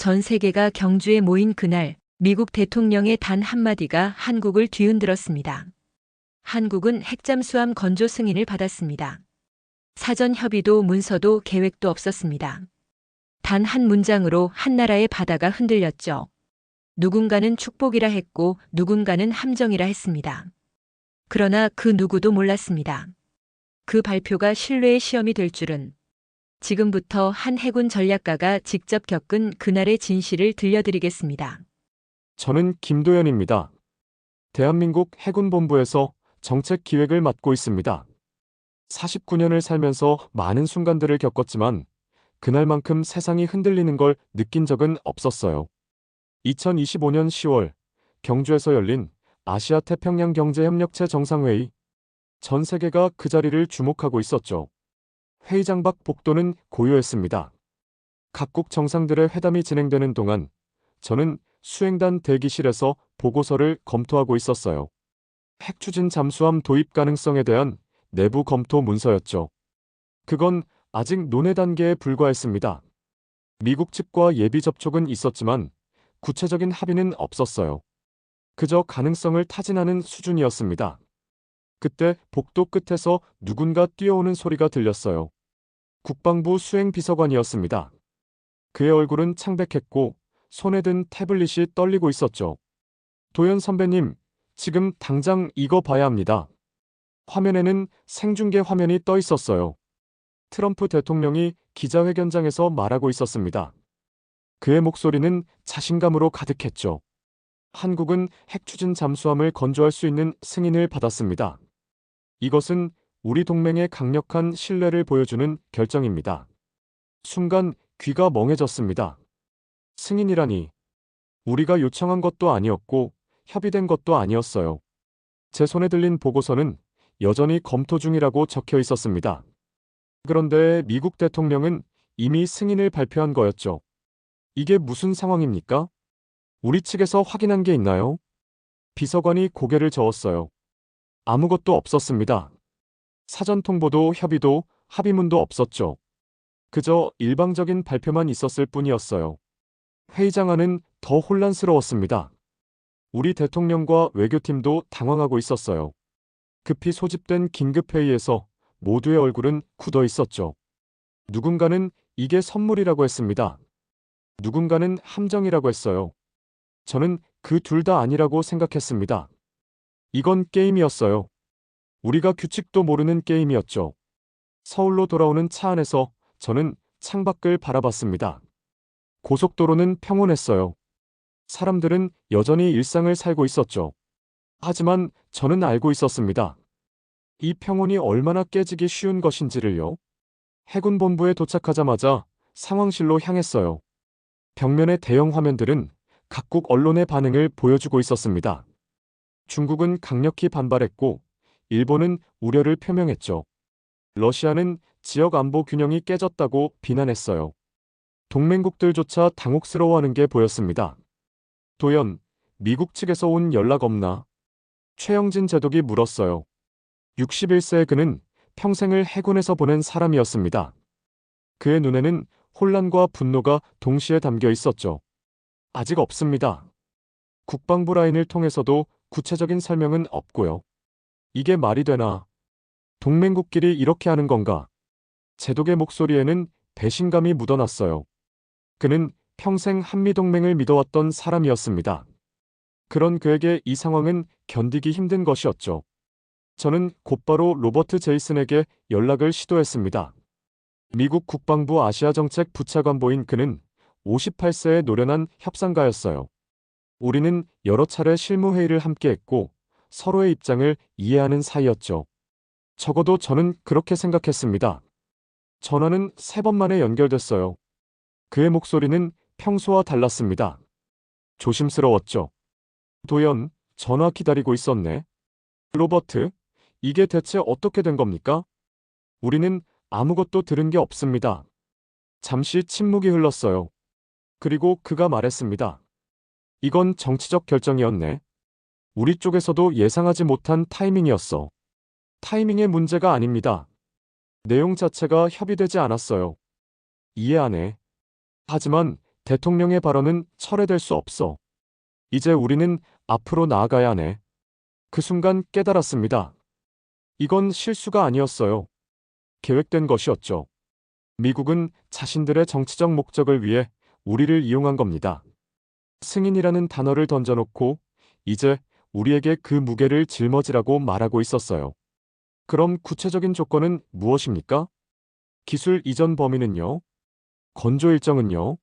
전 세계가 경주에 모인 그날 미국 대통령의 단 한마디가 한국을 뒤흔들었습니다. 한국은 핵잠수함 건조 승인을 받았습니다. 사전 협의도 문서도 계획도 없었습니다. 단 한 문장으로 한 나라의 바다가 흔들렸죠. 누군가는 축복이라 했고 누군가는 함정이라 했습니다. 그러나 그 누구도 몰랐습니다. 그 발표가 신뢰의 시험이 될 줄은. 지금부터 한 해군 전략가가 직접 겪은 그날의 진실을 들려드리겠습니다. 저는 김도연입니다. 대한민국 해군본부에서 정책 기획을 맡고 있습니다. 49년을 살면서 많은 순간들을 겪었지만 그날만큼 세상이 흔들리는 걸 느낀 적은 없었어요. 2025년 10월 경주에서 열린 아시아 태평양 경제협력체 정상회의. 전 세계가 그 자리를 주목하고 있었죠. 회의장 밖 복도는 고요했습니다. 각국 정상들의 회담이 진행되는 동안 저는 수행단 대기실에서 보고서를 검토하고 있었어요. 핵추진 잠수함 도입 가능성에 대한 내부 검토 문서였죠. 그건 아직 논의 단계에 불과했습니다. 미국 측과 예비 접촉은 있었지만 구체적인 합의는 없었어요. 그저 가능성을 타진하는 수준이었습니다. 그때 복도 끝에서 누군가 뛰어오는 소리가 들렸어요. 국방부 수행비서관이었습니다. 그의 얼굴은 창백했고 손에 든 태블릿이 떨리고 있었죠. 도연 선배님, 지금 당장 이거 봐야 합니다. 화면에는 생중계 화면이 떠 있었어요. 트럼프 대통령이 기자회견장에서 말하고 있었습니다. 그의 목소리는 자신감으로 가득했죠. 한국은 핵추진 잠수함을 건조할 수 있는 승인을 받았습니다. 이것은 우리 동맹의 강력한 신뢰를 보여주는 결정입니다. 순간 귀가 멍해졌습니다. 승인이라니. 우리가 요청한 것도 아니었고 협의된 것도 아니었어요. 제 손에 들린 보고서는 여전히 검토 중이라고 적혀 있었습니다. 그런데 미국 대통령은 이미 승인을 발표한 거였죠. 이게 무슨 상황입니까? 우리 측에서 확인한 게 있나요? 비서관이 고개를 저었어요. 아무것도 없었습니다. 사전 통보도 협의도 합의문도 없었죠. 그저 일방적인 발표만 있었을 뿐이었어요. 회의장 안은 더 혼란스러웠습니다. 우리 대통령과 외교팀도 당황하고 있었어요. 급히 소집된 긴급회의에서 모두의 얼굴은 굳어 있었죠. 누군가는 이게 선물이라고 했습니다. 누군가는 함정이라고 했어요. 저는 그 둘 다 아니라고 생각했습니다. 이건 게임이었어요. 우리가 규칙도 모르는 게임이었죠. 서울로 돌아오는 차 안에서 저는 창밖을 바라봤습니다. 고속도로는 평온했어요. 사람들은 여전히 일상을 살고 있었죠. 하지만 저는 알고 있었습니다. 이 평온이 얼마나 깨지기 쉬운 것인지를요. 해군 본부에 도착하자마자 상황실로 향했어요. 벽면의 대형 화면들은 각국 언론의 반응을 보여주고 있었습니다. 중국은 강력히 반발했고 일본은 우려를 표명했죠. 러시아는 지역 안보 균형이 깨졌다고 비난했어요. 동맹국들조차 당혹스러워하는 게 보였습니다. 도연, 미국 측에서 온 연락 없나? 최영진 제독이 물었어요. 61세의 그는 평생을 해군에서 보낸 사람이었습니다. 그의 눈에는 혼란과 분노가 동시에 담겨 있었죠. 아직 없습니다. 국방부 라인을 통해서도 구체적인 설명은 없고요. 이게 말이 되나? 동맹국끼리 이렇게 하는 건가? 제독의 목소리에는 배신감이 묻어났어요. 그는 평생 한미동맹을 믿어왔던 사람이었습니다. 그런 그에게 이 상황은 견디기 힘든 것이었죠. 저는 곧바로 로버트 제이슨에게 연락을 시도했습니다. 미국 국방부 아시아정책 부차관보인 그는 58세의 노련한 협상가였어요. 우리는 여러 차례 실무회의를 함께했고 서로의 입장을 이해하는 사이였죠. 적어도 저는 그렇게 생각했습니다. 전화는 3번 만에 연결됐어요. 그의 목소리는 평소와 달랐습니다. 조심스러웠죠. 도연, 전화 기다리고 있었네. 로버트, 이게 대체 어떻게 된 겁니까? 우리는 아무것도 들은 게 없습니다. 잠시 침묵이 흘렀어요. 그리고 그가 말했습니다. 이건 정치적 결정이었네. 우리 쪽에서도 예상하지 못한 타이밍이었어. 타이밍의 문제가 아닙니다. 내용 자체가 협의되지 않았어요. 이해 안 해. 하지만 대통령의 발언은 철회될 수 없어. 이제 우리는 앞으로 나아가야 하네. 그 순간 깨달았습니다. 이건 실수가 아니었어요. 계획된 것이었죠. 미국은 자신들의 정치적 목적을 위해 우리를 이용한 겁니다. 승인이라는 단어를 던져놓고 이제 우리에게 그 무게를 짊어지라고 말하고 있었어요. 그럼 구체적인 조건은 무엇입니까? 기술 이전 범위는요? 건조 일정은요?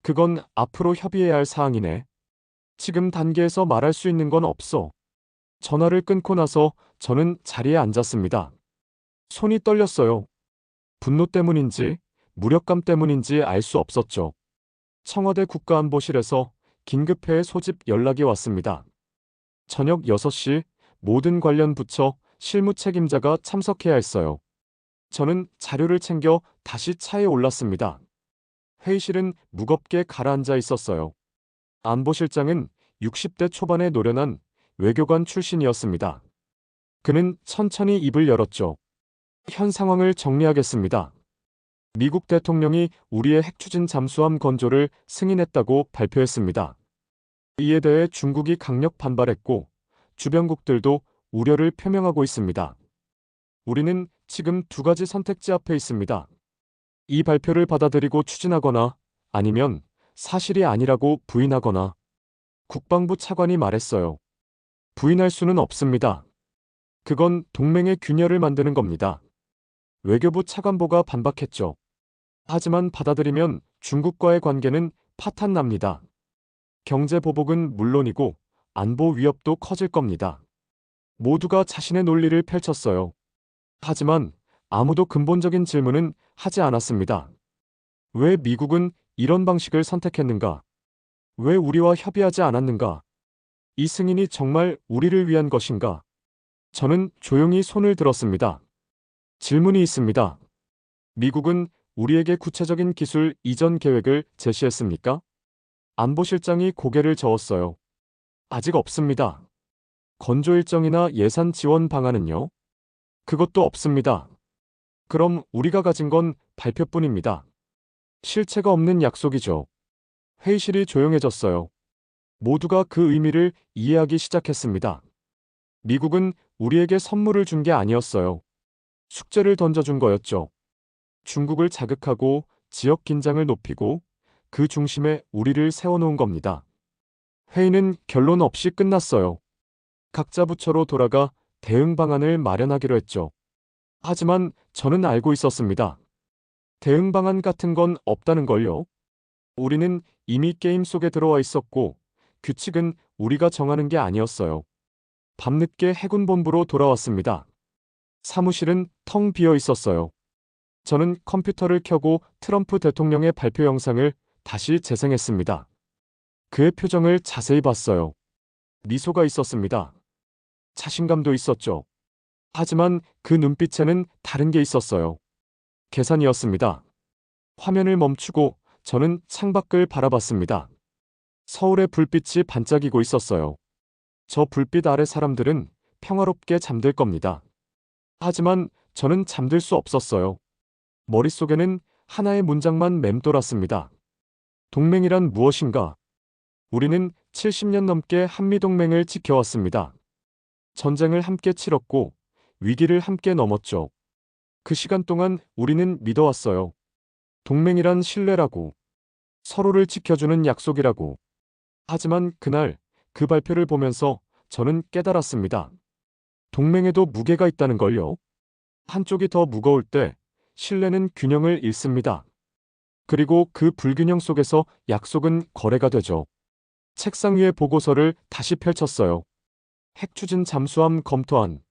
그건 앞으로 협의해야 할 사항이네. 지금 단계에서 말할 수 있는 건 없어. 전화를 끊고 나서 저는 자리에 앉았습니다. 손이 떨렸어요. 분노 때문인지 무력감 때문인지 알 수 없었죠. 청와대 국가안보실에서 긴급회의 소집 연락이 왔습니다. 저녁 6시 모든 관련 부처 실무 책임자가 참석해야 했어요. 저는 자료를 챙겨 다시 차에 올랐습니다. 회의실은 무겁게 가라앉아 있었어요. 안보실장은 60대 초반의 노련한 외교관 출신이었습니다. 그는 천천히 입을 열었죠. 현 상황을 정리하겠습니다. 미국 대통령이 우리의 핵추진 잠수함 건조를 승인했다고 발표했습니다. 이에 대해 중국이 강력 반발했고 주변국들도 우려를 표명하고 있습니다. 우리는 지금 두 가지 선택지 앞에 있습니다. 이 발표를 받아들이고 추진하거나 아니면 사실이 아니라고 부인하거나. 국방부 차관이 말했어요. 부인할 수는 없습니다. 그건 동맹의 균열을 만드는 겁니다. 외교부 차관보가 반박했죠. 하지만 받아들이면 중국과의 관계는 파탄납니다. 경제 보복은 물론이고 안보 위협도 커질 겁니다. 모두가 자신의 논리를 펼쳤어요. 하지만 아무도 근본적인 질문은 하지 않았습니다. 왜 미국은 이런 방식을 선택했는가? 왜 우리와 협의하지 않았는가? 이 승인이 정말 우리를 위한 것인가? 저는 조용히 손을 들었습니다. 질문이 있습니다. 미국은 우리에게 구체적인 기술 이전 계획을 제시했습니까? 안보실장이 고개를 저었어요. 아직 없습니다. 건조 일정이나 예산 지원 방안은요? 그것도 없습니다. 그럼 우리가 가진 건 발표뿐입니다. 실체가 없는 약속이죠. 회의실이 조용해졌어요. 모두가 그 의미를 이해하기 시작했습니다. 미국은 우리에게 선물을 준 게 아니었어요. 숙제를 던져준 거였죠. 중국을 자극하고 지역 긴장을 높이고 그 중심에 우리를 세워놓은 겁니다. 회의는 결론 없이 끝났어요. 각자 부처로 돌아가 대응 방안을 마련하기로 했죠. 하지만 저는 알고 있었습니다. 대응 방안 같은 건 없다는 걸요. 우리는 이미 게임 속에 들어와 있었고 규칙은 우리가 정하는 게 아니었어요. 밤늦게 해군본부로 돌아왔습니다. 사무실은 텅 비어 있었어요. 저는 컴퓨터를 켜고 트럼프 대통령의 발표 영상을 다시 재생했습니다. 그의 표정을 자세히 봤어요. 미소가 있었습니다. 자신감도 있었죠. 하지만 그 눈빛에는 다른 게 있었어요. 계산이었습니다. 화면을 멈추고 저는 창밖을 바라봤습니다. 서울의 불빛이 반짝이고 있었어요. 저 불빛 아래 사람들은 평화롭게 잠들 겁니다. 하지만 저는 잠들 수 없었어요. 머릿속에는 하나의 문장만 맴돌았습니다. 동맹이란 무엇인가? 우리는 70년 넘게 한미동맹을 지켜왔습니다. 전쟁을 함께 치렀고 위기를 함께 넘었죠. 그 시간 동안 우리는 믿어왔어요. 동맹이란 신뢰라고. 서로를 지켜주는 약속이라고. 하지만 그날 그 발표를 보면서 저는 깨달았습니다. 동맹에도 무게가 있다는 걸요. 한쪽이 더 무거울 때 신뢰는 균형을 잃습니다. 그리고 그 불균형 속에서 약속은 거래가 되죠. 책상 위의 보고서를 다시 펼쳤어요. 핵추진 잠수함 검토안.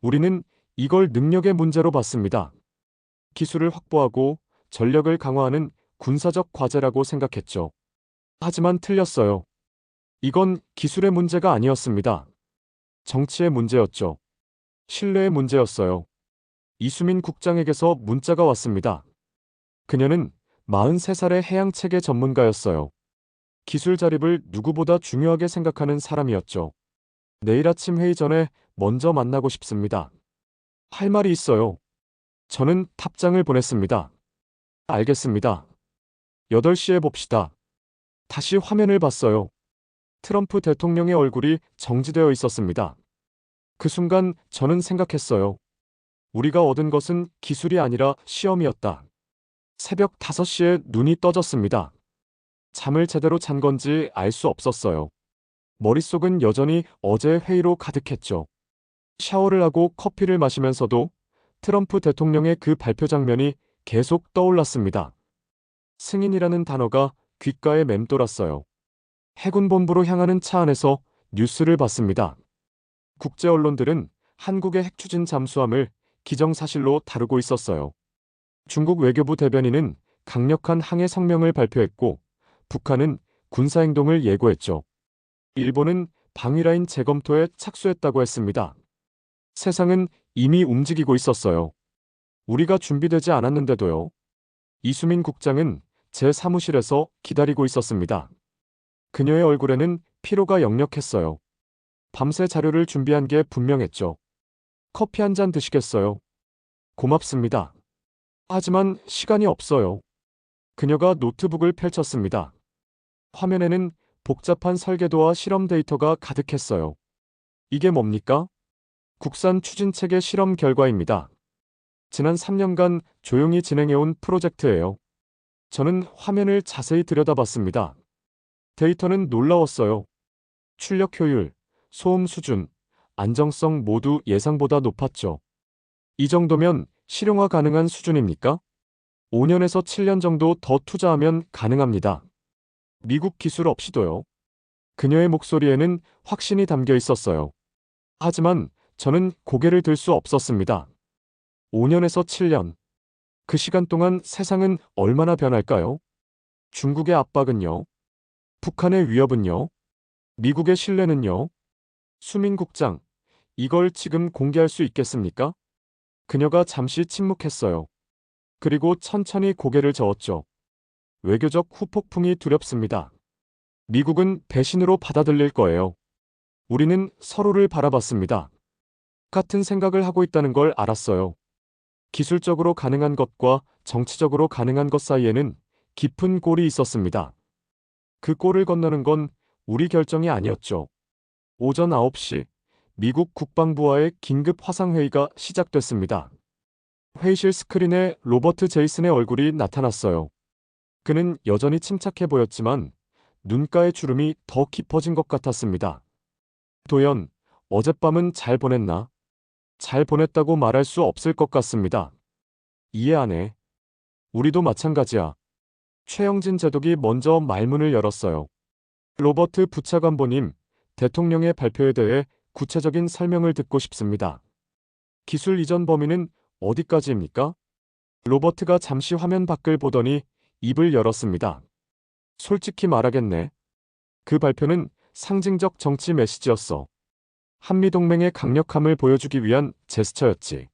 우리는 이걸 능력의 문제로 봤습니다. 기술을 확보하고 전력을 강화하는 군사적 과제라고 생각했죠. 하지만 틀렸어요. 이건 기술의 문제가 아니었습니다. 정치의 문제였죠. 신뢰의 문제였어요. 이수민 국장에게서 문자가 왔습니다. 그녀는 43살의 해양체계 전문가였어요. 기술 자립을 누구보다 중요하게 생각하는 사람이었죠. 내일 아침 회의 전에 먼저 만나고 싶습니다. 할 말이 있어요. 저는 답장을 보냈습니다. 알겠습니다. 8시에 봅시다. 다시 화면을 봤어요. 트럼프 대통령의 얼굴이 정지되어 있었습니다. 그 순간 저는 생각했어요. 우리가 얻은 것은 기술이 아니라 시험이었다. 새벽 5시에 눈이 떠졌습니다. 잠을 제대로 잔 건지 알 수 없었어요. 머릿속은 여전히 어제의 회의로 가득했죠. 샤워를 하고 커피를 마시면서도 트럼프 대통령의 그 발표 장면이 계속 떠올랐습니다. 승인이라는 단어가 귓가에 맴돌았어요. 해군본부로 향하는 차 안에서 뉴스를 봤습니다. 국제 언론들은 한국의 핵추진 잠수함을 기정사실로 다루고 있었어요. 중국 외교부 대변인은 강력한 항해 성명을 발표했고, 북한은 군사행동을 예고했죠. 일본은 방위라인 재검토에 착수했다고 했습니다. 세상은 이미 움직이고 있었어요. 우리가 준비되지 않았는데도요. 이수민 국장은 제 사무실에서 기다리고 있었습니다. 그녀의 얼굴에는 피로가 역력했어요. 밤새 자료를 준비한 게 분명했죠. 커피 한 잔 드시겠어요? 고맙습니다. 하지만 시간이 없어요. 그녀가 노트북을 펼쳤습니다. 화면에는 복잡한 설계도와 실험 데이터가 가득했어요. 이게 뭡니까? 국산 추진체계 실험 결과입니다. 지난 3년간 조용히 진행해온 프로젝트예요. 저는 화면을 자세히 들여다봤습니다. 데이터는 놀라웠어요. 출력 효율, 소음 수준, 안정성 모두 예상보다 높았죠. 이 정도면 실용화 가능한 수준입니까? 5년에서 7년 정도 더 투자하면 가능합니다. 미국 기술 없이도요. 그녀의 목소리에는 확신이 담겨 있었어요. 하지만 저는 고개를 들 수 없었습니다. 5년에서 7년. 그 시간 동안 세상은 얼마나 변할까요? 중국의 압박은요? 북한의 위협은요? 미국의 신뢰는요? 수민 국장, 이걸 지금 공개할 수 있겠습니까? 그녀가 잠시 침묵했어요. 그리고 천천히 고개를 저었죠. 외교적 후폭풍이 두렵습니다. 미국은 배신으로 받아들일 거예요. 우리는 서로를 바라봤습니다. 같은 생각을 하고 있다는 걸 알았어요. 기술적으로 가능한 것과 정치적으로 가능한 것 사이에는 깊은 골이 있었습니다. 그 골을 건너는 건 우리 결정이 아니었죠. 오전 9시, 미국 국방부와의 긴급 화상회의가 시작됐습니다. 회의실 스크린에 로버트 제이슨의 얼굴이 나타났어요. 그는 여전히 침착해 보였지만 눈가의 주름이 더 깊어진 것 같았습니다. 도연, 어젯밤은 잘 보냈나? 잘 보냈다고 말할 수 없을 것 같습니다. 이해 안 해. 우리도 마찬가지야. 최영진 제독이 먼저 말문을 열었어요. 로버트 부차관보님, 대통령의 발표에 대해 구체적인 설명을 듣고 싶습니다. 기술 이전 범위는 어디까지입니까? 로버트가 잠시 화면 밖을 보더니 입을 열었습니다. 솔직히 말하겠네. 그 발표는 상징적 정치 메시지였어. 한미동맹의 강력함을 보여주기 위한 제스처였지.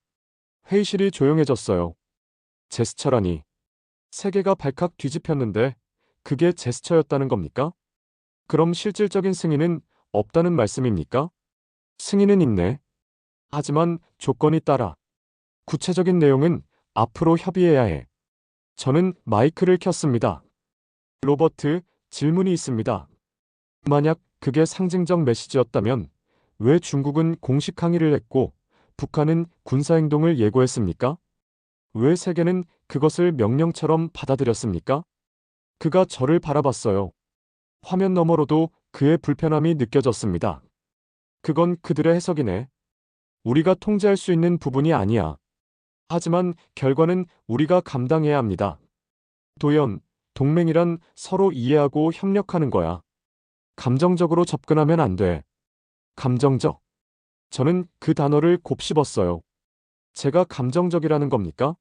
회의실이 조용해졌어요. 제스처라니. 세계가 발칵 뒤집혔는데 그게 제스처였다는 겁니까? 그럼 실질적인 승인은 없다는 말씀입니까? 승인은 있네. 하지만 조건이 따라. 구체적인 내용은 앞으로 협의해야 해. 저는 마이크를 켰습니다. 로버트, 질문이 있습니다. 만약 그게 상징적 메시지였다면 왜 중국은 공식 항의를 했고 북한은 군사행동을 예고했습니까? 왜 세계는 그것을 명령처럼 받아들였습니까? 그가 저를 바라봤어요. 화면 너머로도 그의 불편함이 느껴졌습니다. 그건 그들의 해석이네. 우리가 통제할 수 있는 부분이 아니야. 하지만 결과는 우리가 감당해야 합니다. 도연, 동맹이란 서로 이해하고 협력하는 거야. 감정적으로 접근하면 안 돼. 감정적. 저는 그 단어를 곱씹었어요. 제가 감정적이라는 겁니까?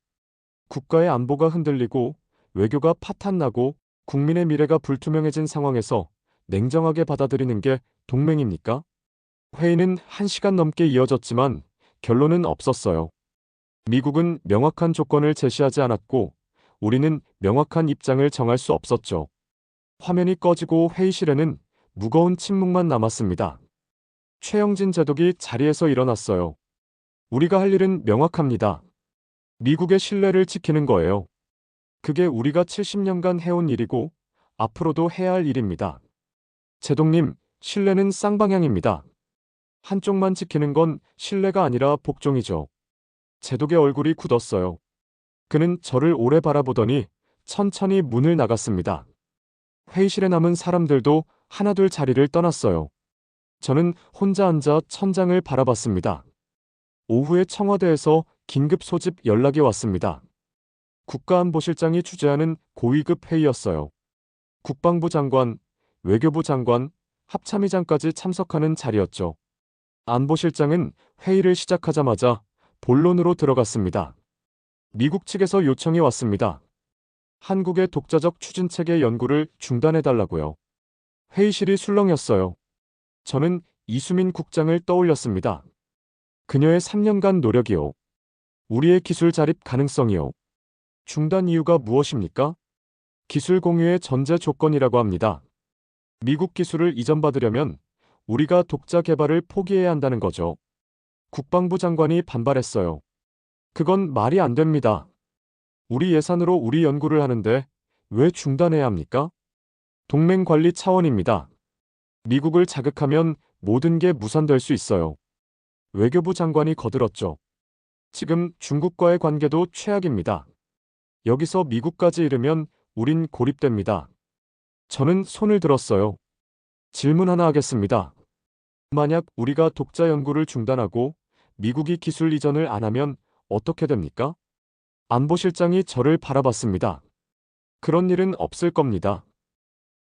국가의 안보가 흔들리고 외교가 파탄나고 국민의 미래가 불투명해진 상황에서 냉정하게 받아들이는 게 동맹입니까? 회의는 1시간 넘게 이어졌지만 결론은 없었어요. 미국은 명확한 조건을 제시하지 않았고 우리는 명확한 입장을 정할 수 없었죠. 화면이 꺼지고 회의실에는 무거운 침묵만 남았습니다. 최영진 제독이 자리에서 일어났어요. 우리가 할 일은 명확합니다. 미국의 신뢰를 지키는 거예요. 그게 우리가 70년간 해온 일이고 앞으로도 해야 할 일입니다. 제동님, 신뢰는 쌍방향입니다. 한쪽만 지키는 건 신뢰가 아니라 복종이죠. 제독의 얼굴이 굳었어요. 그는 저를 오래 바라보더니 천천히 문을 나갔습니다. 회의실에 남은 사람들도 하나둘 자리를 떠났어요. 저는 혼자 앉아 천장을 바라봤습니다. 오후에 청와대에서 긴급 소집 연락이 왔습니다. 국가안보실장이 주재하는 고위급 회의였어요. 국방부 장관, 외교부 장관, 합참의장까지 참석하는 자리였죠. 안보실장은 회의를 시작하자마자 본론으로 들어갔습니다. 미국 측에서 요청이 왔습니다. 한국의 독자적 추진체계 연구를 중단해달라고요. 회의실이 술렁였어요. 저는 이수민 국장을 떠올렸습니다. 그녀의 3년간 노력이요. 우리의 기술 자립 가능성이요. 중단 이유가 무엇입니까? 기술 공유의 전제 조건이라고 합니다. 미국 기술을 이전받으려면 우리가 독자 개발을 포기해야 한다는 거죠. 국방부 장관이 반발했어요. 그건 말이 안 됩니다. 우리 예산으로 우리 연구를 하는데 왜 중단해야 합니까? 동맹 관리 차원입니다. 미국을 자극하면 모든 게 무산될 수 있어요. 외교부 장관이 거들었죠. 지금 중국과의 관계도 최악입니다. 여기서 미국까지 잃으면 우린 고립됩니다. 저는 손을 들었어요. 질문 하나 하겠습니다. 만약 우리가 독자 연구를 중단하고 미국이 기술 이전을 안 하면 어떻게 됩니까? 안보실장이 저를 바라봤습니다. 그런 일은 없을 겁니다.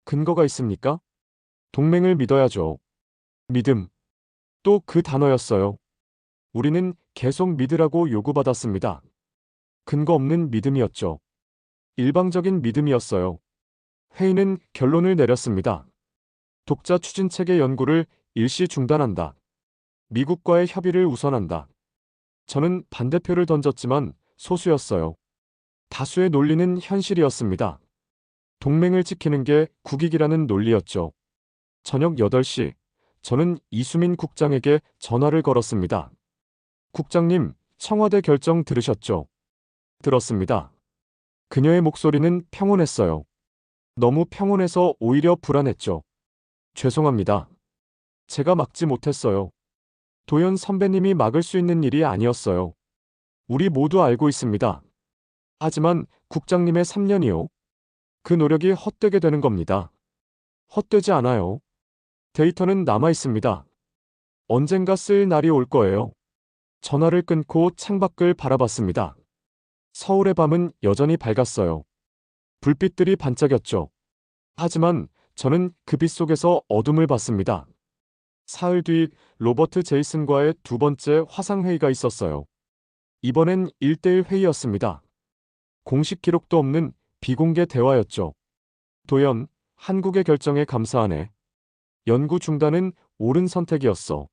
근거가 있습니까? 동맹을 믿어야죠. 믿음. 또 그 단어였어요. 우리는 계속 믿으라고 요구받았습니다. 근거 없는 믿음이었죠. 일방적인 믿음이었어요. 회의는 결론을 내렸습니다. 독자 추진체계 연구를 일시 중단한다. 미국과의 협의를 우선한다. 저는 반대표를 던졌지만 소수였어요. 다수의 논리는 현실이었습니다. 동맹을 지키는 게 국익이라는 논리였죠. 저녁 8시, 저는 이수민 국장에게 전화를 걸었습니다. 국장님, 청와대 결정 들으셨죠? 들었습니다. 그녀의 목소리는 평온했어요. 너무 평온해서 오히려 불안했죠. 죄송합니다. 제가 막지 못했어요. 도연 선배님이 막을 수 있는 일이 아니었어요. 우리 모두 알고 있습니다. 하지만 국장님의 3년이요. 그 노력이 헛되게 되는 겁니다. 헛되지 않아요. 데이터는 남아 있습니다. 언젠가 쓸 날이 올 거예요. 전화를 끊고 창밖을 바라봤습니다. 서울의 밤은 여전히 밝았어요. 불빛들이 반짝였죠. 하지만 저는 그 빛 속에서 어둠을 봤습니다. 사흘 뒤 로버트 제이슨과의 두 번째 화상회의가 있었어요. 이번엔 1대1 회의였습니다. 공식 기록도 없는 비공개 대화였죠. 도연, 한국의 결정에 감사하네. 연구 중단은 옳은 선택이었어.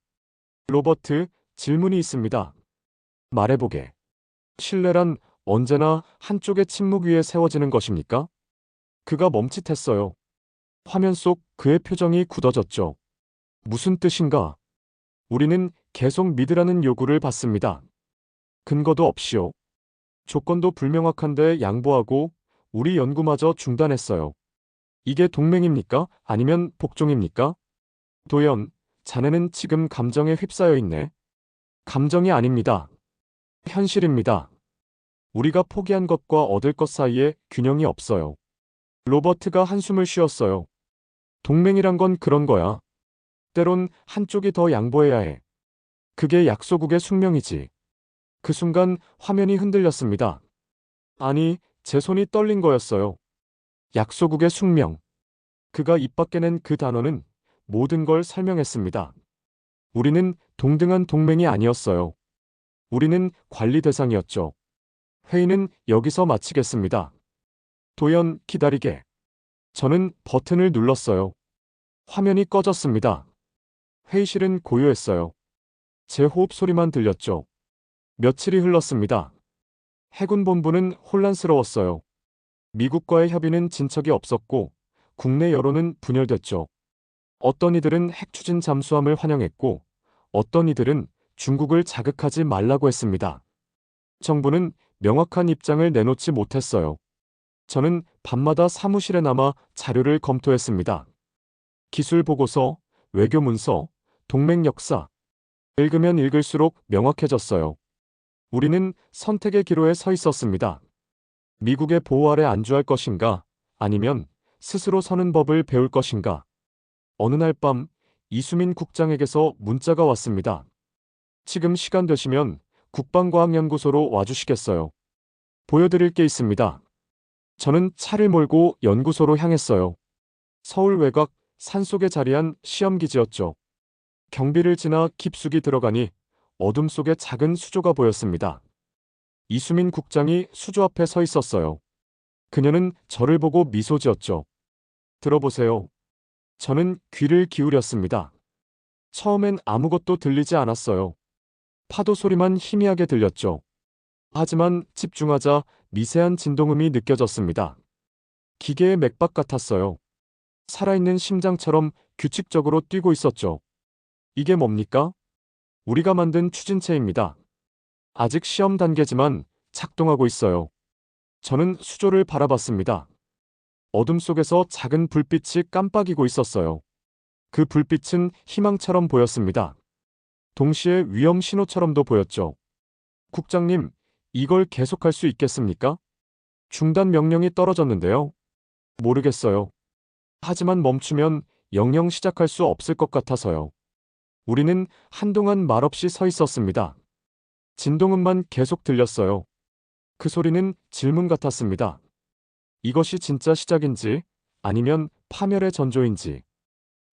로버트, 질문이 있습니다. 말해보게. 신뢰란 언제나 한쪽의 침묵 위에 세워지는 것입니까? 그가 멈칫했어요. 화면 속 그의 표정이 굳어졌죠. 무슨 뜻인가? 우리는 계속 믿으라는 요구를 받습니다. 근거도 없이요. 조건도 불명확한데 양보하고 우리 연구마저 중단했어요. 이게 동맹입니까? 아니면 복종입니까? 도연, 자네는 지금 감정에 휩싸여 있네. 감정이 아닙니다. 현실입니다. 우리가 포기한 것과 얻을 것 사이에 균형이 없어요. 로버트가 한숨을 쉬었어요. 동맹이란 건 그런 거야. 때론 한쪽이 더 양보해야 해. 그게 약소국의 숙명이지. 그 순간 화면이 흔들렸습니다. 아니, 제 손이 떨린 거였어요. 약소국의 숙명. 그가 입 밖에 낸 그 단어는 모든 걸 설명했습니다. 우리는 동등한 동맹이 아니었어요. 우리는 관리 대상이었죠. 회의는 여기서 마치겠습니다. 도연, 기다리게. 저는 버튼을 눌렀어요. 화면이 꺼졌습니다. 회의실은 고요했어요. 제 호흡 소리만 들렸죠. 며칠이 흘렀습니다. 해군 본부는 혼란스러웠어요. 미국과의 협의는 진척이 없었고 국내 여론은 분열됐죠. 어떤 이들은 핵 추진 잠수함을 환영했고 어떤 이들은 중국을 자극하지 말라고 했습니다. 정부는 명확한 입장을 내놓지 못했어요. 저는 밤마다 사무실에 남아 자료를 검토했습니다. 기술 보고서, 외교 문서, 동맹 역사. 읽으면 읽을수록 명확해졌어요. 우리는 선택의 기로에 서 있었습니다. 미국의 보호 아래 안주할 것인가, 아니면 스스로 서는 법을 배울 것인가. 어느 날 밤 이수민 국장에게서 문자가 왔습니다. 지금 시간 되시면 국방과학연구소로 와주시겠어요. 보여드릴 게 있습니다. 저는 차를 몰고 연구소로 향했어요. 서울 외곽 산속에 자리한 시험기지였죠. 경비를 지나 깊숙이 들어가니 어둠 속에 작은 수조가 보였습니다. 이수민 국장이 수조 앞에 서 있었어요. 그녀는 저를 보고 미소 지었죠. 들어보세요. 저는 귀를 기울였습니다. 처음엔 아무것도 들리지 않았어요. 파도 소리만 희미하게 들렸죠. 하지만 집중하자 미세한 진동음이 느껴졌습니다. 기계의 맥박 같았어요. 살아있는 심장처럼 규칙적으로 뛰고 있었죠. 이게 뭡니까? 우리가 만든 추진체입니다. 아직 시험 단계지만 작동하고 있어요. 저는 수조를 바라봤습니다. 어둠 속에서 작은 불빛이 깜빡이고 있었어요. 그 불빛은 희망처럼 보였습니다. 동시에 위험 신호처럼도 보였죠. 국장님, 이걸 계속할 수 있겠습니까? 중단 명령이 떨어졌는데요. 모르겠어요. 하지만 멈추면 영영 시작할 수 없을 것 같아서요. 우리는 한동안 말없이 서 있었습니다. 진동음만 계속 들렸어요. 그 소리는 질문 같았습니다. 이것이 진짜 시작인지 아니면 파멸의 전조인지.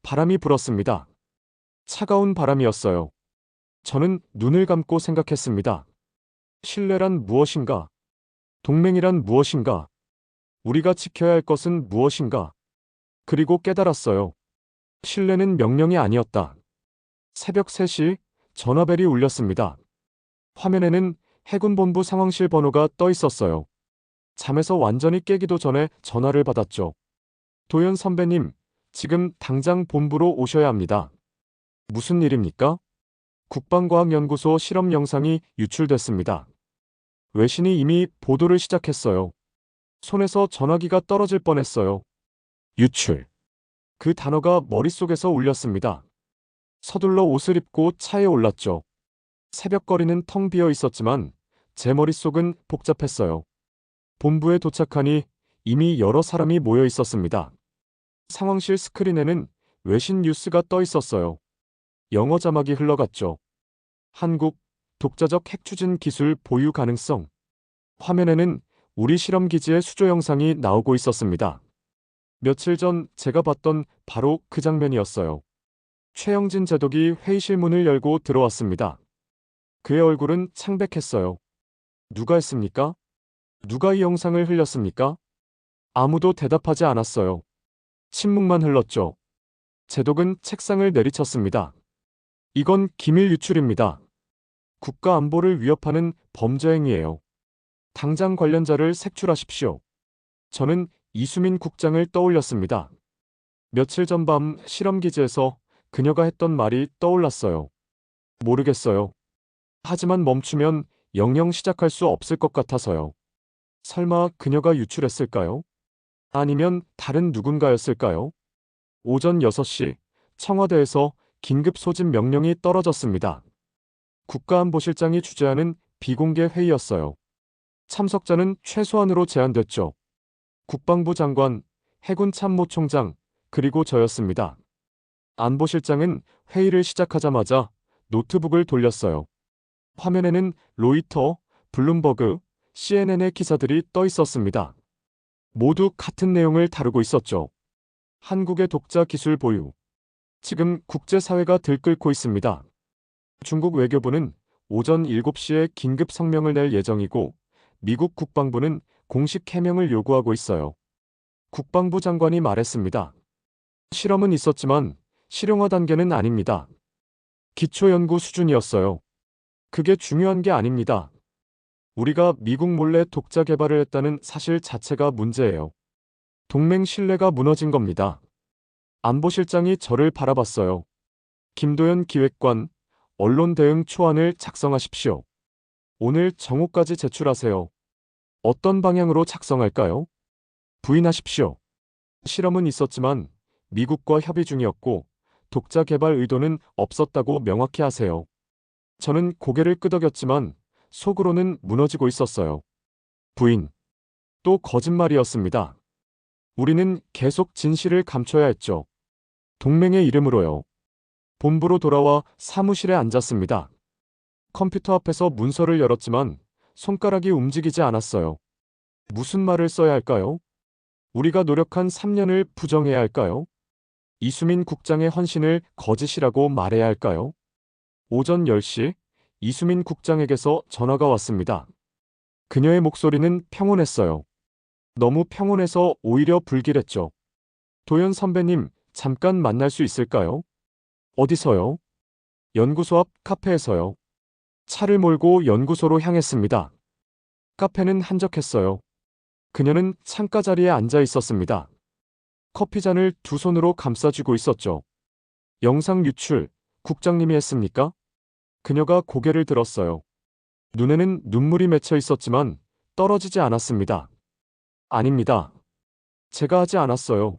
바람이 불었습니다. 차가운 바람이었어요. 저는 눈을 감고 생각했습니다. 신뢰란 무엇인가? 동맹이란 무엇인가? 우리가 지켜야 할 것은 무엇인가? 그리고 깨달았어요. 신뢰는 명령이 아니었다. 새벽 3시 전화벨이 울렸습니다. 화면에는 해군본부 상황실 번호가 떠 있었어요. 잠에서 완전히 깨기도 전에 전화를 받았죠. 도연 선배님, 지금 당장 본부로 오셔야 합니다. 무슨 일입니까? 국방과학연구소 실험 영상이 유출됐습니다. 외신이 이미 보도를 시작했어요. 손에서 전화기가 떨어질 뻔했어요. 유출. 그 단어가 머릿속에서 울렸습니다. 서둘러 옷을 입고 차에 올랐죠. 새벽거리는 텅 비어 있었지만 제 머릿속은 복잡했어요. 본부에 도착하니 이미 여러 사람이 모여 있었습니다. 상황실 스크린에는 외신 뉴스가 떠 있었어요. 영어 자막이 흘러갔죠. 한국, 독자적 핵추진 기술 보유 가능성. 화면에는 우리 실험기지의 수조 영상이 나오고 있었습니다. 며칠 전 제가 봤던 바로 그 장면이었어요. 최영진 제독이 회의실 문을 열고 들어왔습니다. 그의 얼굴은 창백했어요. 누가 했습니까? 누가 이 영상을 흘렸습니까? 아무도 대답하지 않았어요. 침묵만 흘렀죠. 제독은 책상을 내리쳤습니다. 이건 기밀 유출입니다. 국가 안보를 위협하는 범죄 행위예요. 당장 관련자를 색출하십시오. 저는 이수민 국장을 떠올렸습니다. 며칠 전 밤 실험기지에서 그녀가 했던 말이 떠올랐어요. 모르겠어요. 하지만 멈추면 영영 시작할 수 없을 것 같아서요. 설마 그녀가 유출했을까요? 아니면 다른 누군가였을까요? 오전 6시 청와대에서 긴급 소집 명령이 떨어졌습니다. 국가안보실장이 주재하는 비공개 회의였어요. 참석자는 최소한으로 제한됐죠. 국방부 장관, 해군 참모총장, 그리고 저였습니다. 안보실장은 회의를 시작하자마자 노트북을 돌렸어요. 화면에는 로이터, 블룸버그, CNN의 기사들이 떠 있었습니다. 모두 같은 내용을 다루고 있었죠. 한국의 독자 기술 보유. 지금 국제사회가 들끓고 있습니다. 중국 외교부는 오전 7시에 긴급 성명을 낼 예정이고 미국 국방부는 공식 해명을 요구하고 있어요. 국방부 장관이 말했습니다. 실험은 있었지만 실용화 단계는 아닙니다. 기초연구 수준이었어요. 그게 중요한 게 아닙니다. 우리가 미국 몰래 독자 개발을 했다는 사실 자체가 문제예요. 동맹 신뢰가 무너진 겁니다. 안보실장이 저를 바라봤어요. 김도연 기획관, 언론 대응 초안을 작성하십시오. 오늘 정오까지 제출하세요. 어떤 방향으로 작성할까요? 부인하십시오. 실험은 있었지만 미국과 협의 중이었고 독자 개발 의도는 없었다고 명확히 하세요. 저는 고개를 끄덕였지만 속으로는 무너지고 있었어요. 부인, 또 거짓말이었습니다. 우리는 계속 진실을 감춰야 했죠. 동맹의 이름으로요. 본부로 돌아와 사무실에 앉았습니다. 컴퓨터 앞에서 문서를 열었지만 손가락이 움직이지 않았어요. 무슨 말을 써야 할까요? 우리가 노력한 3년을 부정해야 할까요? 이수민 국장의 헌신을 거짓이라고 말해야 할까요? 오전 10시 이수민 국장에게서 전화가 왔습니다. 그녀의 목소리는 평온했어요. 너무 평온해서 오히려 불길했죠. 도연 선배님, 잠깐 만날 수 있을까요? 어디서요? 연구소 앞 카페에서요. 차를 몰고 연구소로 향했습니다. 카페는 한적했어요. 그녀는 창가 자리에 앉아 있었습니다. 커피잔을 두 손으로 감싸쥐고 있었죠. 영상 유출, 국장님이 했습니까? 그녀가 고개를 들었어요. 눈에는 눈물이 맺혀 있었지만 떨어지지 않았습니다. 아닙니다. 제가 하지 않았어요.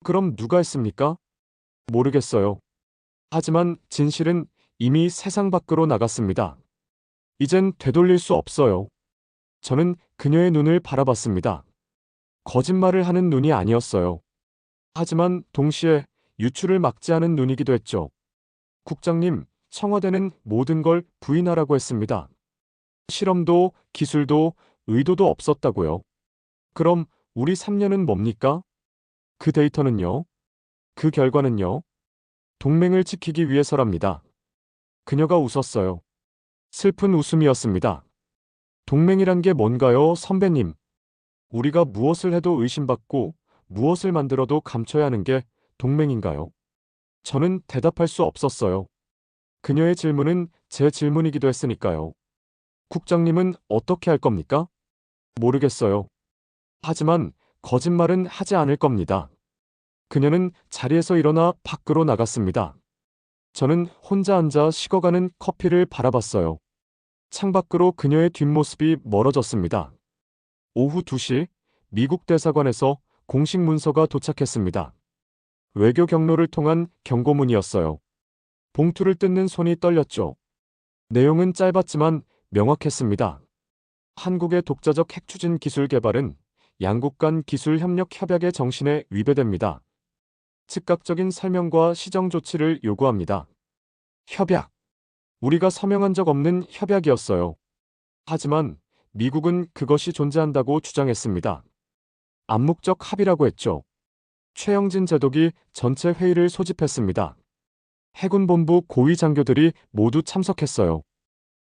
그럼 누가 했습니까? 모르겠어요. 하지만 진실은 이미 세상 밖으로 나갔습니다. 이젠 되돌릴 수 없어요. 저는 그녀의 눈을 바라봤습니다. 거짓말을 하는 눈이 아니었어요. 하지만 동시에 유출을 막지 않은 눈이기도 했죠. 국장님, 청와대는 모든 걸 부인하라고 했습니다. 실험도, 기술도, 의도도 없었다고요. 그럼 우리 3년은 뭡니까? 그 데이터는요? 그 결과는요? 동맹을 지키기 위해서랍니다. 그녀가 웃었어요. 슬픈 웃음이었습니다. 동맹이란 게 뭔가요, 선배님? 우리가 무엇을 해도 의심받고 무엇을 만들어도 감춰야 하는 게 동맹인가요? 저는 대답할 수 없었어요. 그녀의 질문은 제 질문이기도 했으니까요. 국장님은 어떻게 할 겁니까? 모르겠어요. 하지만 거짓말은 하지 않을 겁니다. 그녀는 자리에서 일어나 밖으로 나갔습니다. 저는 혼자 앉아 식어가는 커피를 바라봤어요. 창밖으로 그녀의 뒷모습이 멀어졌습니다. 오후 2시 미국 대사관에서 공식 문서가 도착했습니다. 외교 경로를 통한 경고문이었어요. 봉투를 뜯는 손이 떨렸죠. 내용은 짧았지만 명확했습니다. 한국의 독자적 핵추진 기술 개발은 양국 간 기술 협력 협약의 정신에 위배됩니다. 즉각적인 설명과 시정 조치를 요구합니다. 협약. 우리가 서명한 적 없는 협약이었어요. 하지만 미국은 그것이 존재한다고 주장했습니다. 암묵적 합의라고 했죠. 최영진 제독이 전체 회의를 소집했습니다. 해군본부 고위 장교들이 모두 참석했어요.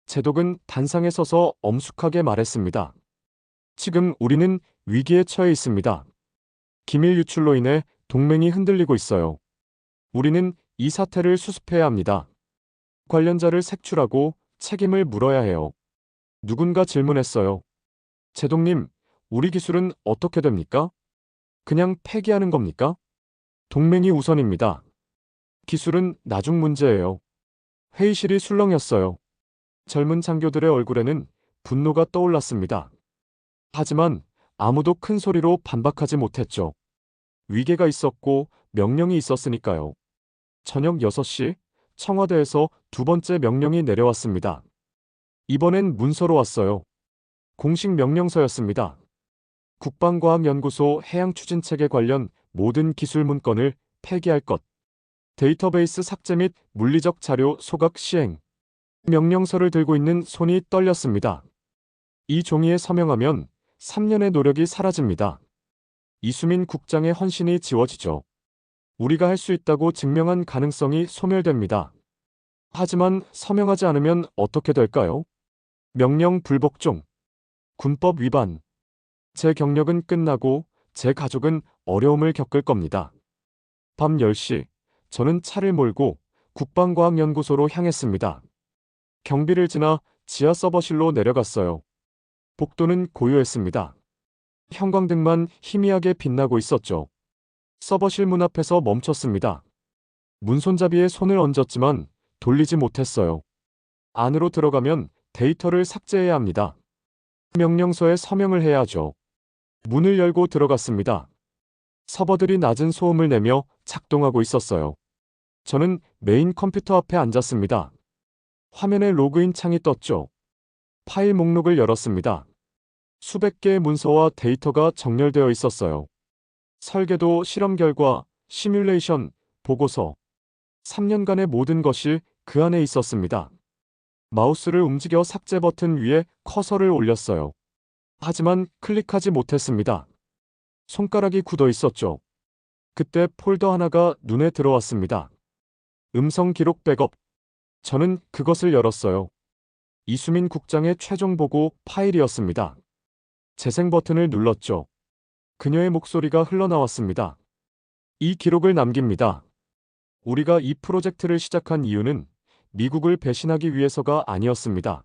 제독은 단상에 서서 엄숙하게 말했습니다. 지금 우리는 위기에 처해 있습니다. 기밀 유출로 인해 동맹이 흔들리고 있어요. 우리는 이 사태를 수습해야 합니다. 관련자를 색출하고 책임을 물어야 해요. 누군가 질문했어요. 제독님, 우리 기술은 어떻게 됩니까? 그냥 폐기하는 겁니까? 동맹이 우선입니다. 기술은 나중 문제예요. 회의실이 술렁였어요. 젊은 장교들의 얼굴에는 분노가 떠올랐습니다. 하지만 아무도 큰 소리로 반박하지 못했죠. 위계가 있었고 명령이 있었으니까요. 저녁 6시 청와대에서 두 번째 명령이 내려왔습니다. 이번엔 문서로 왔어요. 공식 명령서였습니다. 국방과학연구소 해양추진체계 관련 모든 기술 문건을 폐기할 것. 데이터베이스 삭제 및 물리적 자료 소각 시행. 명령서를 들고 있는 손이 떨렸습니다. 이 종이에 서명하면 3년의 노력이 사라집니다. 이수민 국장의 헌신이 지워지죠. 우리가 할 수 있다고 증명한 가능성이 소멸됩니다. 하지만 서명하지 않으면 어떻게 될까요? 명령 불복종. 군법 위반. 제 경력은 끝나고 제 가족은 어려움을 겪을 겁니다. 밤 10시, 저는 차를 몰고 국방과학연구소로 향했습니다. 경비를 지나 지하 서버실로 내려갔어요. 복도는 고요했습니다. 형광등만 희미하게 빛나고 있었죠. 서버실 문 앞에서 멈췄습니다. 문손잡이에 손을 얹었지만 돌리지 못했어요. 안으로 들어가면 데이터를 삭제해야 합니다. 명령서에 서명을 해야 하죠. 문을 열고 들어갔습니다. 서버들이 낮은 소음을 내며 작동하고 있었어요. 저는 메인 컴퓨터 앞에 앉았습니다. 화면에 로그인 창이 떴죠. 파일 목록을 열었습니다. 수백 개의 문서와 데이터가 정렬되어 있었어요. 설계도, 실험 결과, 시뮬레이션, 보고서. 3년간의 모든 것이 그 안에 있었습니다. 마우스를 움직여 삭제 버튼 위에 커서를 올렸어요. 하지만 클릭하지 못했습니다. 손가락이 굳어 있었죠. 그때 폴더 하나가 눈에 들어왔습니다. 음성 기록 백업. 저는 그것을 열었어요. 이수민 국장의 최종 보고 파일이었습니다. 재생 버튼을 눌렀죠. 그녀의 목소리가 흘러나왔습니다. 이 기록을 남깁니다. 우리가 이 프로젝트를 시작한 이유는 미국을 배신하기 위해서가 아니었습니다.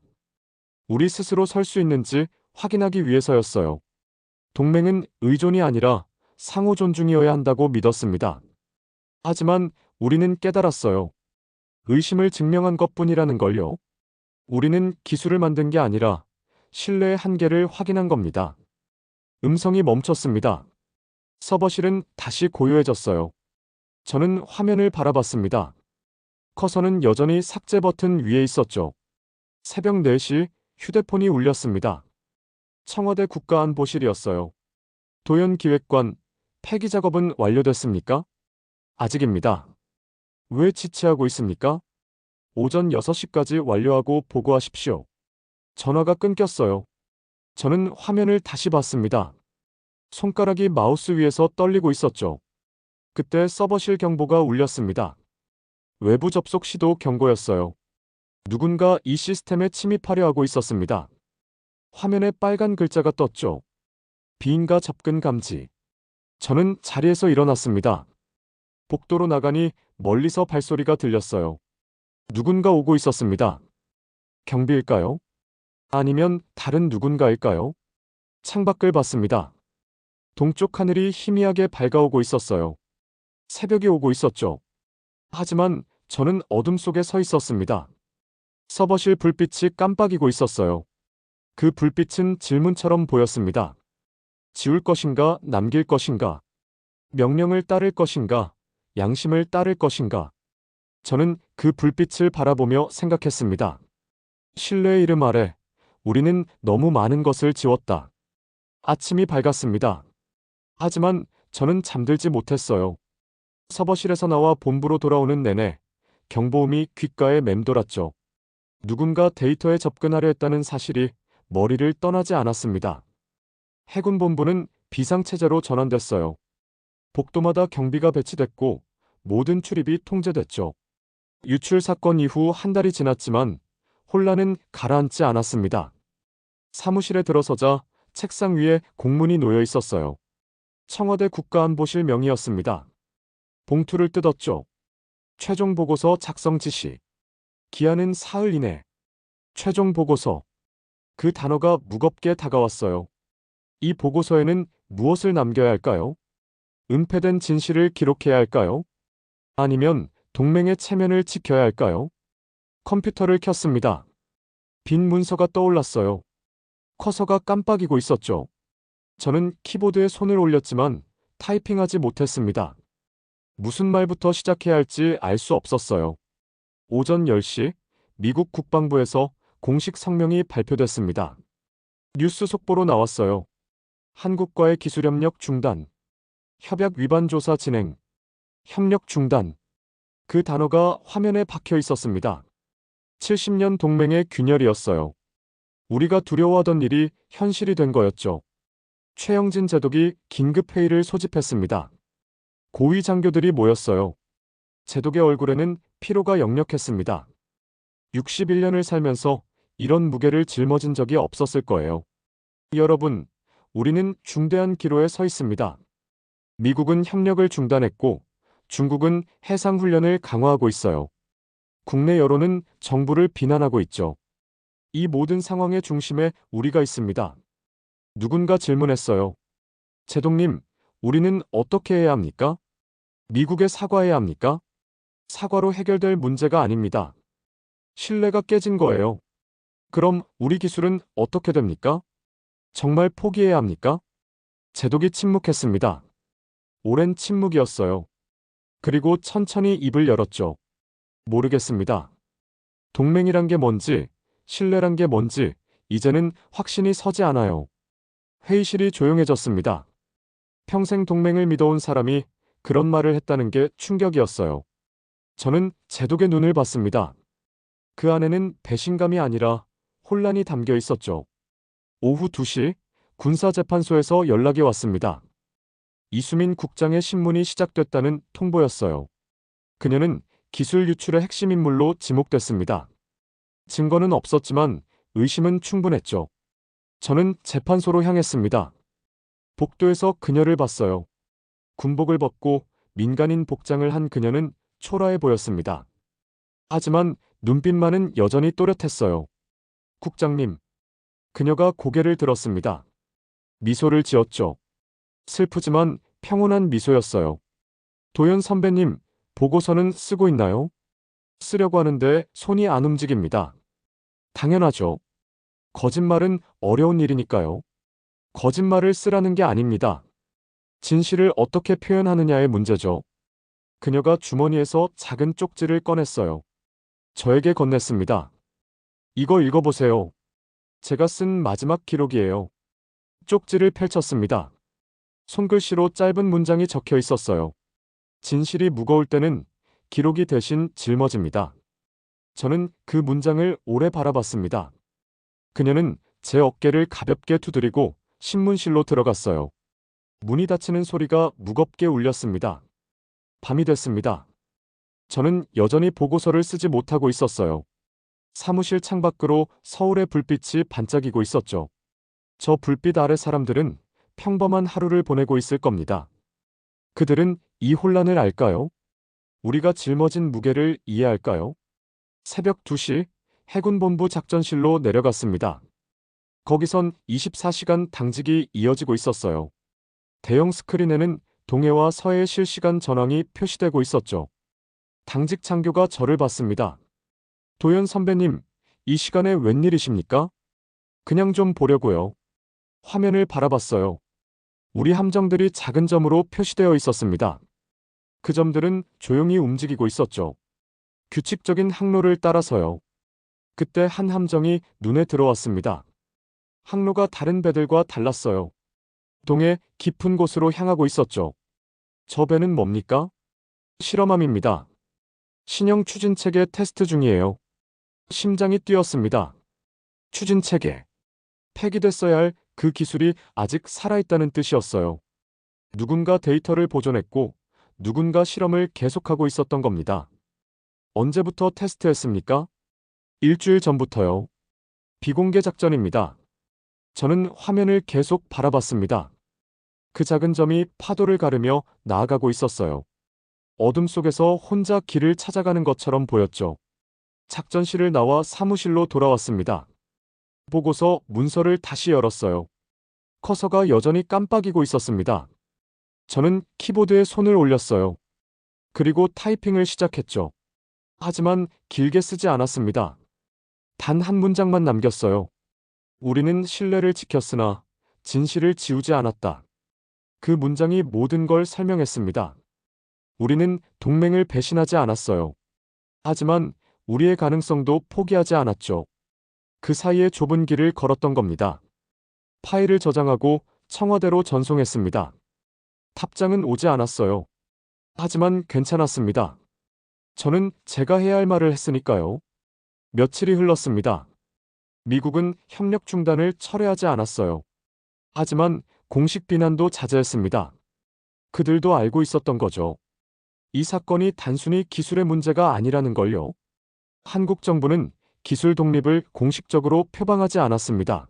우리 스스로 설 수 있는지 확인하기 위해서였어요. 동맹은 의존이 아니라 상호 존중이어야 한다고 믿었습니다. 하지만 우리는 깨달았어요. 의심을 증명한 것뿐이라는 걸요. 우리는 기술을 만든 게 아니라 신뢰의 한계를 확인한 겁니다. 음성이 멈췄습니다. 서버실은 다시 고요해졌어요. 저는 화면을 바라봤습니다. 커서는 여전히 삭제 버튼 위에 있었죠. 새벽 4시 휴대폰이 울렸습니다. 청와대 국가안보실이었어요. 도연 기획관, 폐기 작업은 완료됐습니까? 아직입니다. 왜 지체하고 있습니까? 오전 6시까지 완료하고 보고하십시오. 전화가 끊겼어요. 저는 화면을 다시 봤습니다. 손가락이 마우스 위에서 떨리고 있었죠. 그때 서버실 경보가 울렸습니다. 외부 접속 시도 경고였어요. 누군가 이 시스템에 침입하려 하고 있었습니다. 화면에 빨간 글자가 떴죠. 비인가 접근 감지. 저는 자리에서 일어났습니다. 복도로 나가니 멀리서 발소리가 들렸어요. 누군가 오고 있었습니다. 경비일까요? 아니면 다른 누군가일까요? 창밖을 봤습니다. 동쪽 하늘이 희미하게 밝아오고 있었어요. 새벽이 오고 있었죠. 하지만 저는 어둠 속에 서 있었습니다. 서버실 불빛이 깜빡이고 있었어요. 그 불빛은 질문처럼 보였습니다. 지울 것인가, 남길 것인가? 명령을 따를 것인가, 양심을 따를 것인가? 저는 그 불빛을 바라보며 생각했습니다. 신뢰의 이름 아래 우리는 너무 많은 것을 지웠다. 아침이 밝았습니다. 하지만 저는 잠들지 못했어요. 서버실에서 나와 본부로 돌아오는 내내 경보음이 귓가에 맴돌았죠. 누군가 데이터에 접근하려 했다는 사실이 머리를 떠나지 않았습니다. 해군 본부는 비상체제로 전환됐어요. 복도마다 경비가 배치됐고 모든 출입이 통제됐죠. 유출 사건 이후 한 달이 지났지만 혼란은 가라앉지 않았습니다. 사무실에 들어서자 책상 위에 공문이 놓여 있었어요. 청와대 국가안보실 명의였습니다. 봉투를 뜯었죠. 최종 보고서 작성 지시. 기한은 사흘 이내. 최종 보고서. 그 단어가 무겁게 다가왔어요. 이 보고서에는 무엇을 남겨야 할까요? 은폐된 진실을 기록해야 할까요? 아니면 동맹의 체면을 지켜야 할까요? 컴퓨터를 켰습니다. 빈 문서가 떠올랐어요. 커서가 깜빡이고 있었죠. 저는 키보드에 손을 올렸지만 타이핑하지 못했습니다. 무슨 말부터 시작해야 할지 알 수 없었어요. 오전 10시 미국 국방부에서 공식 성명이 발표됐습니다. 뉴스 속보로 나왔어요. 한국과의 기술협력 중단, 협약 위반 조사 진행, 협력 중단. 그 단어가 화면에 박혀 있었습니다. 70년 동맹의 균열이었어요. 우리가 두려워하던 일이 현실이 된 거였죠. 최영진 제독이 긴급회의를 소집했습니다. 고위 장교들이 모였어요. 제독의 얼굴에는 피로가 역력했습니다. 61년을 살면서 이런 무게를 짊어진 적이 없었을 거예요. 여러분, 우리는 중대한 기로에 서 있습니다. 미국은 협력을 중단했고 중국은 해상훈련을 강화하고 있어요. 국내 여론은 정부를 비난하고 있죠. 이 모든 상황의 중심에 우리가 있습니다. 누군가 질문했어요. 제독님, 우리는 어떻게 해야 합니까? 미국에 사과해야 합니까? 사과로 해결될 문제가 아닙니다. 신뢰가 깨진 거예요. 그럼 우리 기술은 어떻게 됩니까? 정말 포기해야 합니까? 제독이 침묵했습니다. 오랜 침묵이었어요. 그리고 천천히 입을 열었죠. 모르겠습니다. 동맹이란 게 뭔지, 신뢰란 게 뭔지, 이제는 확신이 서지 않아요. 회의실이 조용해졌습니다. 평생 동맹을 믿어온 사람이 그런 말을 했다는 게 충격이었어요. 저는 제독의 눈을 봤습니다. 그 안에는 배신감이 아니라 혼란이 담겨 있었죠. 오후 2시 군사재판소에서 연락이 왔습니다. 이수민 국장의 신문이 시작됐다는 통보였어요. 그녀는 기술 유출의 핵심 인물로 지목됐습니다. 증거는 없었지만 의심은 충분했죠. 저는 재판소로 향했습니다. 복도에서 그녀를 봤어요. 군복을 벗고 민간인 복장을 한 그녀는 초라해 보였습니다. 하지만 눈빛만은 여전히 또렷했어요. 국장님. 그녀가 고개를 들었습니다. 미소를 지었죠. 슬프지만 평온한 미소였어요. 도연 선배님, 보고서는 쓰고 있나요? 쓰려고 하는데 손이 안 움직입니다. 당연하죠. 거짓말은 어려운 일이니까요. 거짓말을 쓰라는 게 아닙니다. 진실을 어떻게 표현하느냐의 문제죠. 그녀가 주머니에서 작은 쪽지를 꺼냈어요. 저에게 건넸습니다. 이거 읽어보세요. 제가 쓴 마지막 기록이에요. 쪽지를 펼쳤습니다. 손글씨로 짧은 문장이 적혀 있었어요. 진실이 무거울 때는 기록이 대신 짊어집니다. 저는 그 문장을 오래 바라봤습니다. 그녀는 제 어깨를 가볍게 두드리고 신문실로 들어갔어요. 문이 닫히는 소리가 무겁게 울렸습니다. 밤이 됐습니다. 저는 여전히 보고서를 쓰지 못하고 있었어요. 사무실 창밖으로 서울의 불빛이 반짝이고 있었죠. 저 불빛 아래 사람들은 평범한 하루를 보내고 있을 겁니다. 그들은 이 혼란을 알까요? 우리가 짊어진 무게를 이해할까요? 새벽 2시 해군본부 작전실로 내려갔습니다. 거기선 24시간 당직이 이어지고 있었어요. 대형 스크린에는 동해와 서해의 실시간 전황이 표시되고 있었죠. 당직 장교가 저를 봤습니다. 도연 선배님, 이 시간에 웬일이십니까? 그냥 좀 보려고요. 화면을 바라봤어요. 우리 함정들이 작은 점으로 표시되어 있었습니다. 그 점들은 조용히 움직이고 있었죠. 규칙적인 항로를 따라서요. 그때 한 함정이 눈에 들어왔습니다. 항로가 다른 배들과 달랐어요. 동해 깊은 곳으로 향하고 있었죠. 저 배는 뭡니까? 실험함입니다. 신형 추진체계 테스트 중이에요. 심장이 뛰었습니다. 추진체계. 폐기됐어야 할 그 기술이 아직 살아있다는 뜻이었어요. 누군가 데이터를 보존했고 누군가 실험을 계속하고 있었던 겁니다. 언제부터 테스트했습니까? 일주일 전부터요. 비공개 작전입니다. 저는 화면을 계속 바라봤습니다. 그 작은 점이 파도를 가르며 나아가고 있었어요. 어둠 속에서 혼자 길을 찾아가는 것처럼 보였죠. 작전실을 나와 사무실로 돌아왔습니다. 보고서 문서를 다시 열었어요. 커서가 여전히 깜빡이고 있었습니다. 저는 키보드에 손을 올렸어요. 그리고 타이핑을 시작했죠. 하지만 길게 쓰지 않았습니다. 단 한 문장만 남겼어요. 우리는 신뢰를 지켰으나 진실을 지우지 않았다. 그 문장이 모든 걸 설명했습니다. 우리는 동맹을 배신하지 않았어요. 하지만 우리의 가능성도 포기하지 않았죠. 그 사이에 좁은 길을 걸었던 겁니다. 파일을 저장하고 청와대로 전송했습니다. 답장은 오지 않았어요. 하지만 괜찮았습니다. 저는 제가 해야 할 말을 했으니까요. 며칠이 흘렀습니다. 미국은 협력 중단을 철회하지 않았어요. 하지만 공식 비난도 자제했습니다. 그들도 알고 있었던 거죠. 이 사건이 단순히 기술의 문제가 아니라는 걸요. 한국 정부는 기술 독립을 공식적으로 표방하지 않았습니다.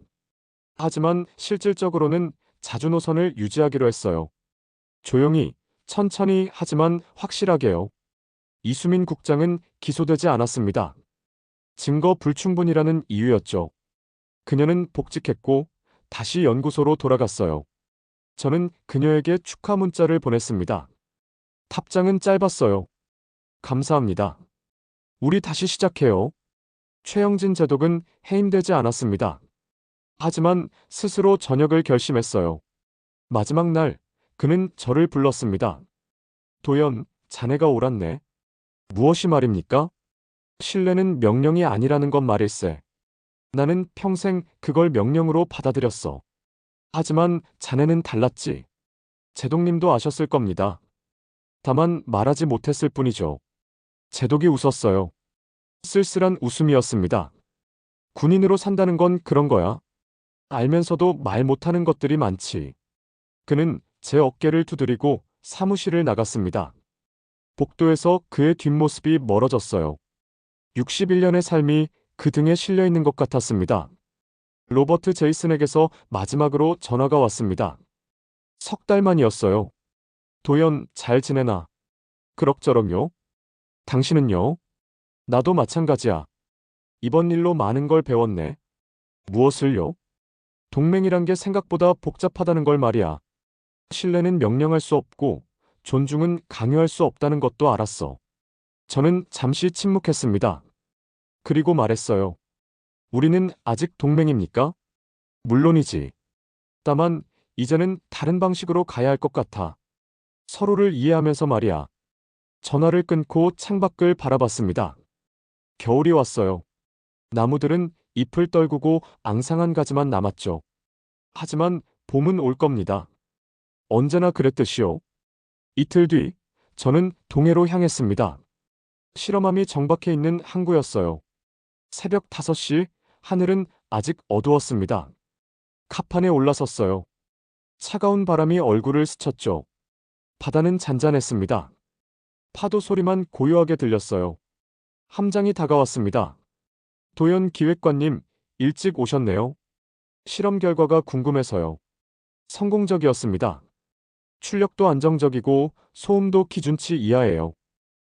하지만 실질적으로는 자주노선을 유지하기로 했어요. 조용히, 천천히 하지만 확실하게요. 이수민 국장은 기소되지 않았습니다. 증거 불충분이라는 이유였죠. 그녀는 복직했고 다시 연구소로 돌아갔어요. 저는 그녀에게 축하 문자를 보냈습니다. 답장은 짧았어요. 감사합니다. 우리 다시 시작해요. 최영진 제독은 해임되지 않았습니다. 하지만 스스로 전역을 결심했어요. 마지막 날, 그는 저를 불렀습니다. 도연, 자네가 옳았네. 무엇이 말입니까? 신뢰는 명령이 아니라는 것 말일세. 나는 평생 그걸 명령으로 받아들였어. 하지만 자네는 달랐지. 제독님도 아셨을 겁니다. 다만 말하지 못했을 뿐이죠. 제독이 웃었어요. 쓸쓸한 웃음이었습니다. 군인으로 산다는 건 그런 거야. 알면서도 말 못하는 것들이 많지. 그는 제 어깨를 두드리고 사무실을 나갔습니다. 복도에서 그의 뒷모습이 멀어졌어요. 61년의 삶이 그 등에 실려 있는 것 같았습니다. 로버트 제이슨에게서 마지막으로 전화가 왔습니다. 석 달 만이었어요. 도연, 잘 지내나? 그럭저럭요? 당신은요? 나도 마찬가지야. 이번 일로 많은 걸 배웠네. 무엇을요? 동맹이란 게 생각보다 복잡하다는 걸 말이야. 신뢰는 명령할 수 없고 존중은 강요할 수 없다는 것도 알았어. 저는 잠시 침묵했습니다. 그리고 말했어요. 우리는 아직 동맹입니까? 물론이지. 다만 이제는 다른 방식으로 가야 할 것 같아. 서로를 이해하면서 말이야. 전화를 끊고 창밖을 바라봤습니다. 겨울이 왔어요. 나무들은 잎을 떨구고 앙상한 가지만 남았죠. 하지만 봄은 올 겁니다. 언제나 그랬듯이요. 이틀 뒤, 저는 동해로 향했습니다. 실험함이 정박해 있는 항구였어요. 새벽 5시, 하늘은 아직 어두웠습니다. 갑판에 올라섰어요. 차가운 바람이 얼굴을 스쳤죠. 바다는 잔잔했습니다. 파도 소리만 고요하게 들렸어요. 함장이 다가왔습니다. 도연 기획관님, 일찍 오셨네요. 실험 결과가 궁금해서요. 성공적이었습니다. 출력도 안정적이고 소음도 기준치 이하예요.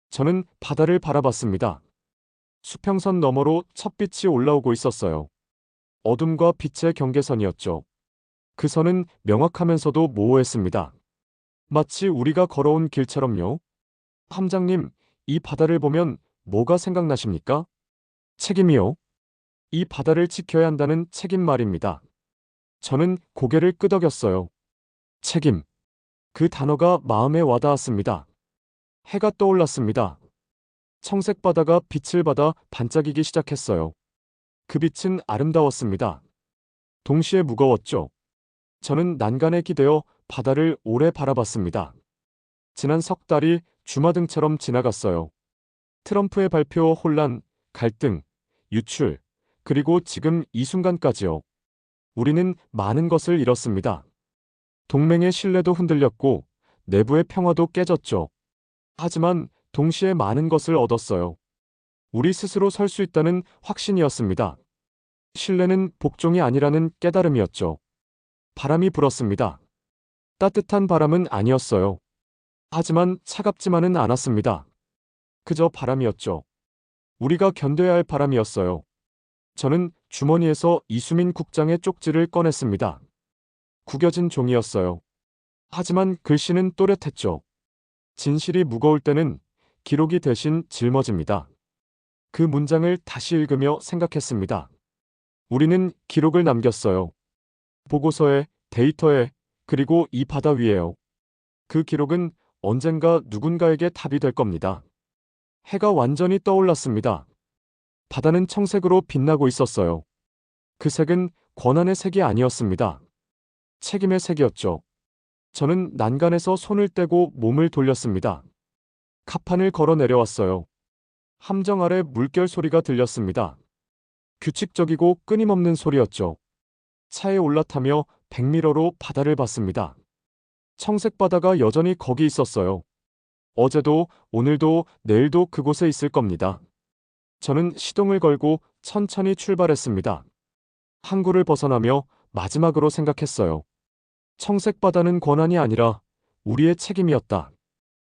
저는 바다를 바라봤습니다. 수평선 너머로 첫 빛이 올라오고 있었어요. 어둠과 빛의 경계선이었죠. 그 선은 명확하면서도 모호했습니다. 마치 우리가 걸어온 길처럼요. 함장님, 이 바다를 보면 뭐가 생각나십니까? 책임이요. 이 바다를 지켜야 한다는 책임 말입니다. 저는 고개를 끄덕였어요. 책임. 그 단어가 마음에 와닿았습니다. 해가 떠올랐습니다. 청색 바다가 빛을 받아 반짝이기 시작했어요. 그 빛은 아름다웠습니다. 동시에 무거웠죠. 저는 난간에 기대어 바다를 오래 바라봤습니다. 지난 석 달이 주마등처럼 지나갔어요. 트럼프의 발표, 혼란, 갈등, 유출, 그리고 지금 이 순간까지요. 우리는 많은 것을 잃었습니다. 동맹의 신뢰도 흔들렸고 내부의 평화도 깨졌죠. 하지만 동시에 많은 것을 얻었어요. 우리 스스로 설 수 있다는 확신이었습니다. 신뢰는 복종이 아니라는 깨달음이었죠. 바람이 불었습니다. 따뜻한 바람은 아니었어요. 하지만 차갑지만은 않았습니다. 그저 바람이었죠. 우리가 견뎌야 할 바람이었어요. 저는 주머니에서 이수민 국장의 쪽지를 꺼냈습니다. 구겨진 종이였어요. 하지만 글씨는 또렷했죠. 진실이 무거울 때는 기록이 대신 짊어집니다. 그 문장을 다시 읽으며 생각했습니다. 우리는 기록을 남겼어요. 보고서에, 데이터에, 그리고 이 바다 위에요. 그 기록은 언젠가 누군가에게 답이 될 겁니다. 해가 완전히 떠올랐습니다. 바다는 청색으로 빛나고 있었어요. 그 색은 권한의 색이 아니었습니다. 책임의 색이었죠. 저는 난간에서 손을 떼고 몸을 돌렸습니다. 갑판을 걸어 내려왔어요. 함정 아래 물결 소리가 들렸습니다. 규칙적이고 끊임없는 소리였죠. 차에 올라타며 백미러로 바다를 봤습니다. 청색 바다가 여전히 거기 있었어요. 어제도, 오늘도, 내일도 그곳에 있을 겁니다. 저는 시동을 걸고 천천히 출발했습니다. 항구를 벗어나며 마지막으로 생각했어요. 청색 바다는 권한이 아니라 우리의 책임이었다.